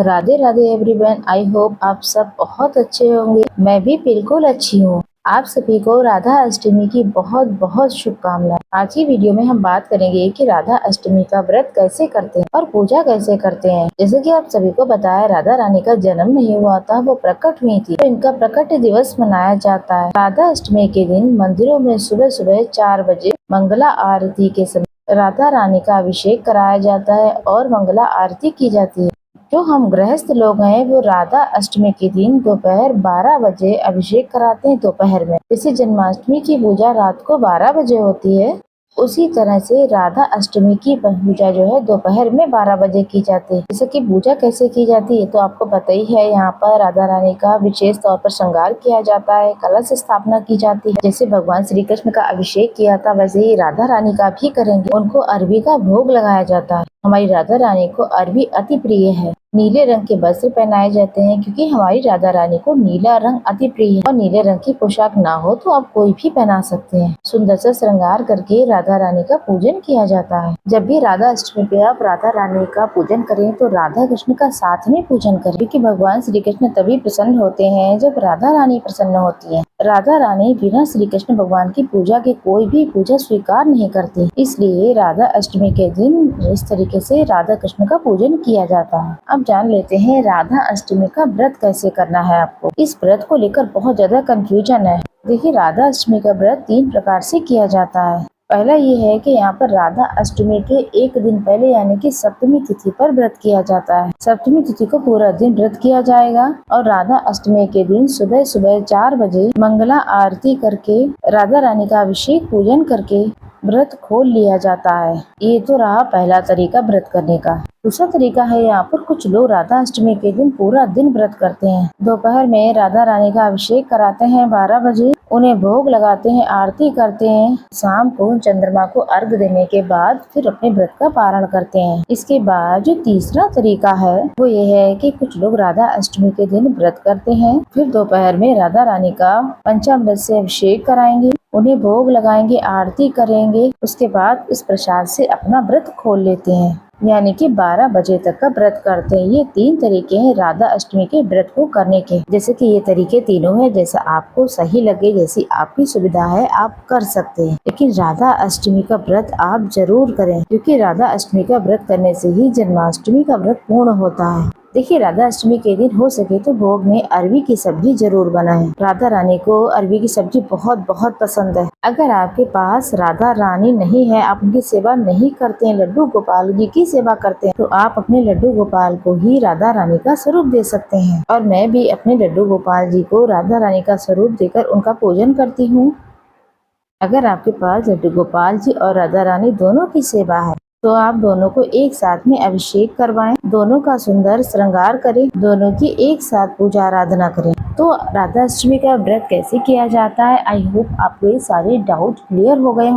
Radhe Radhe everyone. I hope आप सब बहुत अच्छे होंगे। मैं भी बिल्कुल अच्छी हूँ। आप सभी को राधा अष्टमी की बहुत बहुत शुभकामनाएं। आज की वीडियो में हम बात करेंगे कि राधा अष्टमी का व्रत कैसे करते हैं और पूजा कैसे करते हैं। जैसे कि आप सभी को बताया, राधा रानी का जन्म नहीं हुआ था, वो प्रकट हुई थी, तो इनका प्रकट दिवस मनाया जाता है। राधा अष्टमी के दिन मंदिरों में सुबह सुबह 4 बजे मंगला आरती के समय राधा रानी का अभिषेक कराया जाता है और मंगला आरती की जाती है। जो हम गृहस्थ लोग हैं वो राधा अष्टमी के दिन दोपहर 12 बजे अभिषेक कराते हैं दोपहर में। जैसे जन्माष्टमी की पूजा रात को 12 बजे होती है, उसी तरह से राधा अष्टमी की पूजा जो है दोपहर में 12 बजे की जाती है। जैसे कि पूजा कैसे की जाती है तो आपको पता ही है। यहाँ पर राधा रानी का विशेष तौर पर श्रृंगार किया जाता है, कलश स्थापना की जाती है। जैसे भगवान श्री कृष्ण का अभिषेक किया था वैसे ही राधा रानी का भी करेंगे। उनको अरबी का भोग लगाया जाता है। हमारी राधा रानी को अरबी अति प्रिय है। नीले रंग के वस्त्र पहनाए जाते हैं क्योंकि हमारी राधा रानी को नीला रंग अति प्रिय है और नीले रंग की पोशाक ना हो तो आप कोई भी पहना सकते हैं। सुंदर से श्रृंगार करके राधा रानी का पूजन किया जाता है। जब भी राधा अष्टमी पे आप राधा रानी का पूजन करें तो राधा कृष्ण का साथ में पूजन करें, क्योंकि भगवान श्री कृष्ण तभी प्रसन्न होते हैं जब राधा रानी प्रसन्न होती है। राधा रानी बिना श्री कृष्ण भगवान की पूजा के कोई भी पूजा स्वीकार नहीं करती, इसलिए राधा अष्टमी के दिन इस तरीके से राधा कृष्ण का पूजन किया जाता है। अब जान लेते हैं राधा अष्टमी का व्रत कैसे करना है। आपको इस व्रत को लेकर बहुत ज्यादा कंफ्यूजन है। देखिए, राधा अष्टमी का व्रत 3 प्रकार से किया जाता है। पहला ये है कि यहाँ पर राधा अष्टमी के एक दिन पहले यानी कि सप्तमी तिथि पर व्रत किया जाता है। सप्तमी तिथि को पूरा दिन व्रत किया जाएगा और राधा अष्टमी के दिन सुबह सुबह 4 बजे मंगला आरती करके राधा रानी का अभिषेक पूजन करके व्रत खोल लिया जाता है। ये तो रहा पहला तरीका व्रत करने का। दूसरा तरीका है, यहाँ पर कुछ लोग राधा अष्टमी के दिन पूरा दिन व्रत करते हैं। दोपहर में राधा रानी का अभिषेक कराते हैं 12 बजे, उन्हें भोग लगाते हैं, आरती करते हैं। शाम को चंद्रमा को अर्घ देने के बाद फिर अपने व्रत का पारण करते हैं। इसके बाद जो तीसरा तरीका है वो ये है कि कुछ लोग राधा अष्टमी के दिन व्रत करते हैं, फिर दोपहर में राधा रानी का पंचामृत से अभिषेक कराएंगे, उन्हें भोग लगाएंगे, आरती करेंगे, उसके बाद इस प्रसाद से अपना व्रत खोल लेते हैं, यानी कि 12 बजे तक का व्रत करते हैं। ये 3 तरीके हैं राधा अष्टमी के व्रत को करने के। जैसे कि ये तरीके तीनों है, जैसा आपको सही लगे, जैसी आपकी सुविधा है आप कर सकते हैं। लेकिन राधा अष्टमी का व्रत आप जरूर करें, क्योंकि राधा अष्टमी का व्रत करने से ही जन्माष्टमी का व्रत पूर्ण होता है। देखिए, राधा अष्टमी के दिन हो सके तो भोग में अरबी की सब्जी जरूर बनाएं। राधा रानी को अरबी की सब्जी बहुत बहुत पसंद है। अगर आपके पास राधा रानी नहीं है, आप उनकी सेवा नहीं करते हैं, लड्डू गोपाल जी की सेवा करते हैं, तो आप अपने लड्डू गोपाल को ही राधा रानी का स्वरूप दे सकते हैं। और मैं भी अपने लड्डू गोपाल जी को राधा रानी का स्वरूप देकर उनका पूजन करती हूँ। अगर आपके पास लड्डू गोपाल जी और राधा रानी दोनों की सेवा है तो आप दोनों को एक साथ में अभिषेक करवाएं, दोनों का सुंदर श्रृंगार करें, दोनों की एक साथ पूजा आराधना करें। तो राधा अष्टमी का व्रत कैसे किया जाता है, आई होप आपको ये सारे डाउट क्लियर हो गए।